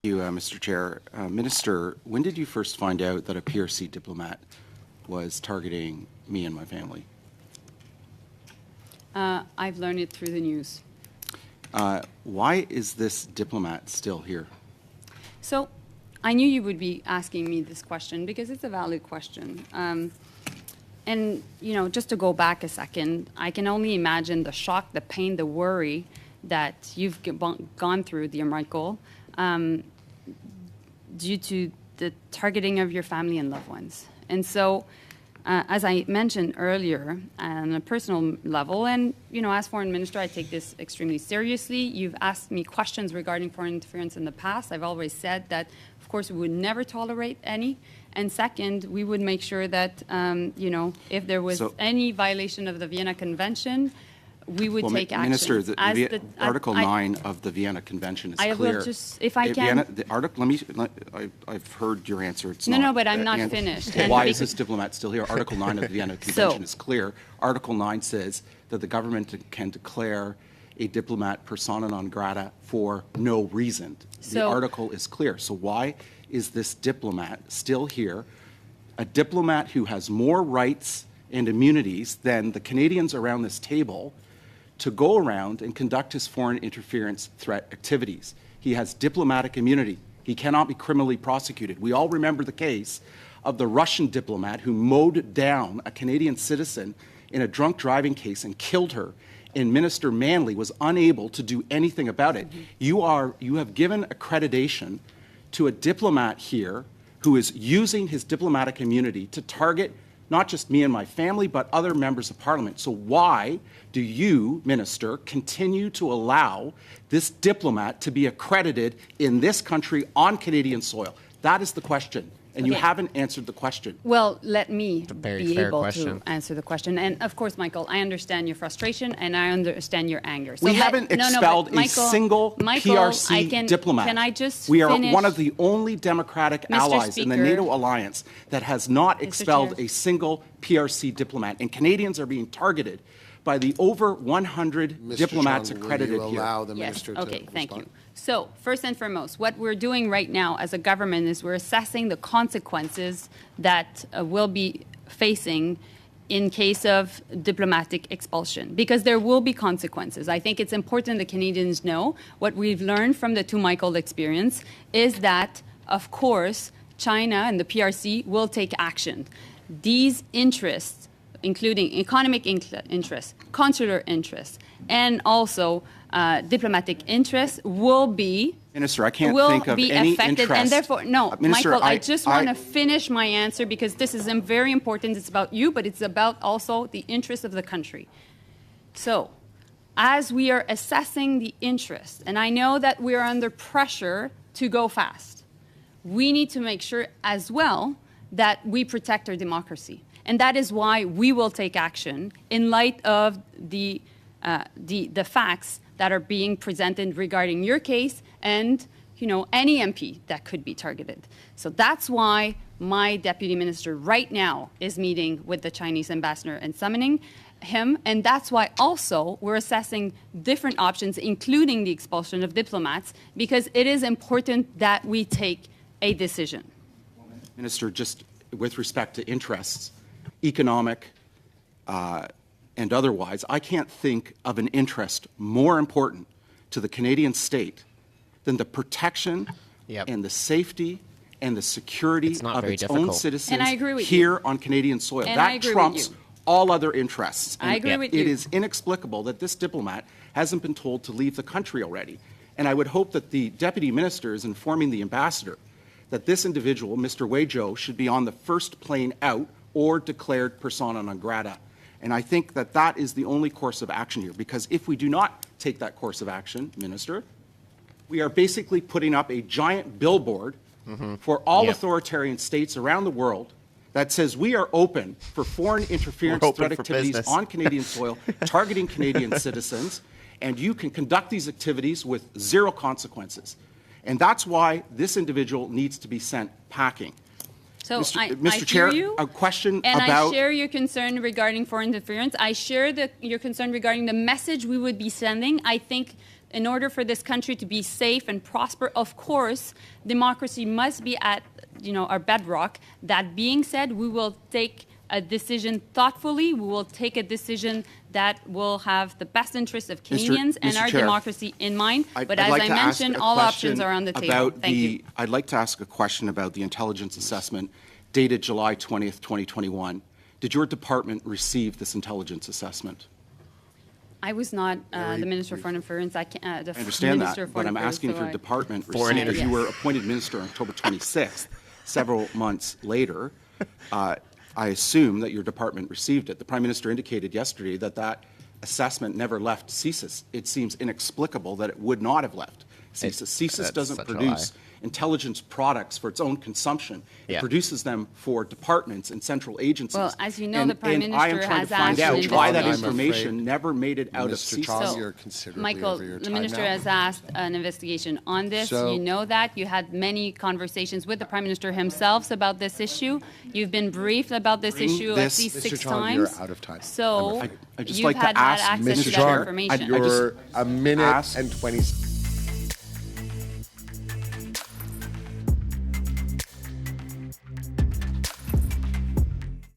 Thank you, Mr. Chair. Minister, when did you first find out that a PRC diplomat was targeting me and my family? I've learned it through the news. Why is this diplomat still here? So I knew you would be asking me this question because it's a valid question. And, you know, just to go back a second, I can only imagine the shock, the pain, the worry that you've gone through, dear Michael, due to the targeting of your family and loved ones. And so, as I mentioned earlier, on a personal level, and, you know, as Foreign Minister, I take this extremely seriously. You've asked me questions regarding foreign interference in the past. I've always said that, of course, we would never tolerate any. And second, we would make sure that, you know, if there was any violation of the Vienna Convention, we would take action. Minister, Article 9 of the Vienna Convention is clear. I will just, if I can. I've heard your answer. It's no, but I'm not finished. Why is this diplomat still here? Article 9 of the Vienna Convention is clear. Article 9 says that the government can declare a diplomat persona non grata for no reason. The article is clear. So why is this diplomat still here? A diplomat who has more rights and immunities than the Canadians around this table to go around and conduct his foreign interference threat activities. He has diplomatic immunity. He cannot be criminally prosecuted. We all remember the case of the Russian diplomat who mowed down a Canadian citizen in a drunk driving case and killed her, and Minister Manley was unable to do anything about it. You have given accreditation to a diplomat here who is using his diplomatic immunity to target not just me and my family, but other members of Parliament. So why do you, Minister, continue to allow this diplomat to be accredited in this country on Canadian soil? That is the question. And you haven't answered the question. Well, let me be able to answer the question. And of course, Michael, I understand your frustration and I understand your anger. So we haven't expelled a single PRC diplomat. Can I just We are finish? one of the only democratic allies in the NATO alliance that has not expelled a single PRC diplomat. And Canadians are being targeted by the over 100 diplomats accredited here. Allow the minister to okay, thank respond? you. So, first and foremost, what we're doing right now as a government is we're assessing the consequences that we'll be facing in case of diplomatic expulsion, because there will be consequences. I think it's important that Canadians know what we've learned from the two Michael experience is that, of course, China and the PRC will take action. These interests, including economic interests, consular interests, and also diplomatic interests will be Minister, I can't think of any affected, interest. and therefore, no, Minister, Michael, I just want to finish my answer because this is very important. It's about you, but it's about also the interests of the country. So, as we are assessing the interests, and I know that we are under pressure to go fast, we need to make sure as well that we protect our democracy. And that is why we will take action in light of the facts that are being presented regarding your case and, you know, any MP that could be targeted. So that's why my deputy minister right now is meeting with the Chinese ambassador and summoning him. And that's why also we're assessing different options, including the expulsion of diplomats, because it is important that we take a decision. Minister, just with respect to interests, economic and otherwise, I can't think of an interest more important to the Canadian state than the protection and the safety and the security of its own citizens here on Canadian soil. That trumps all other interests. I agree with you. It is inexplicable that this diplomat hasn't been told to leave the country already. And I would hope that the deputy minister is informing the ambassador that this individual, Mr. Weizhou, should be on the first plane out or declared persona non grata. And I think that that is the only course of action here, because if we do not take that course of action, Minister, we are basically putting up a giant billboard for all authoritarian states around the world that says we are open for foreign interference threat activities on Canadian soil, targeting Canadian citizens, and you can conduct these activities with zero consequences. And that's why this individual needs to be sent packing. So Mr. Chair, a question and about... I share your concern regarding foreign interference. I share your concern regarding the message we would be sending. I think in order for this country to be safe and prosper, of course, democracy must be at, our bedrock. That being said, we will take a decision thoughtfully. We will take a decision that will have the best interests of Canadians and Mr. our Chair, democracy in mind. But I'd as like I to ask mentioned, a all question options are on the table. about Thank you. I'd like to ask a question about the intelligence assessment dated July 20th, 2021. Did your department receive this intelligence assessment? I was not the Minister of Foreign Affairs. I understand that, but I'm asking if your department received it. You were appointed minister on October 26th, several months later. I assume that your department received it. The Prime Minister indicated yesterday that that assessment never left CSIS. It seems inexplicable that it would not have left CSIS. CSIS doesn't produce intelligence products for its own consumption. It produces them for departments and central agencies. Well, as you know, the Prime Minister I am trying has to find asked out why that investigation. information never made it out of Mr. CSIS. Chong, you're considerably Michael, over your the time Minister now. has asked an investigation on this. So- You know that. You had many conversations with the Prime Minister himself about this issue. You've been briefed about this Bring issue this- at least Mr. 6 Chong, times. you're out of time. So I'd just you've like to had ask access Mr. to that Chong, information. you're a minute and 20 seconds.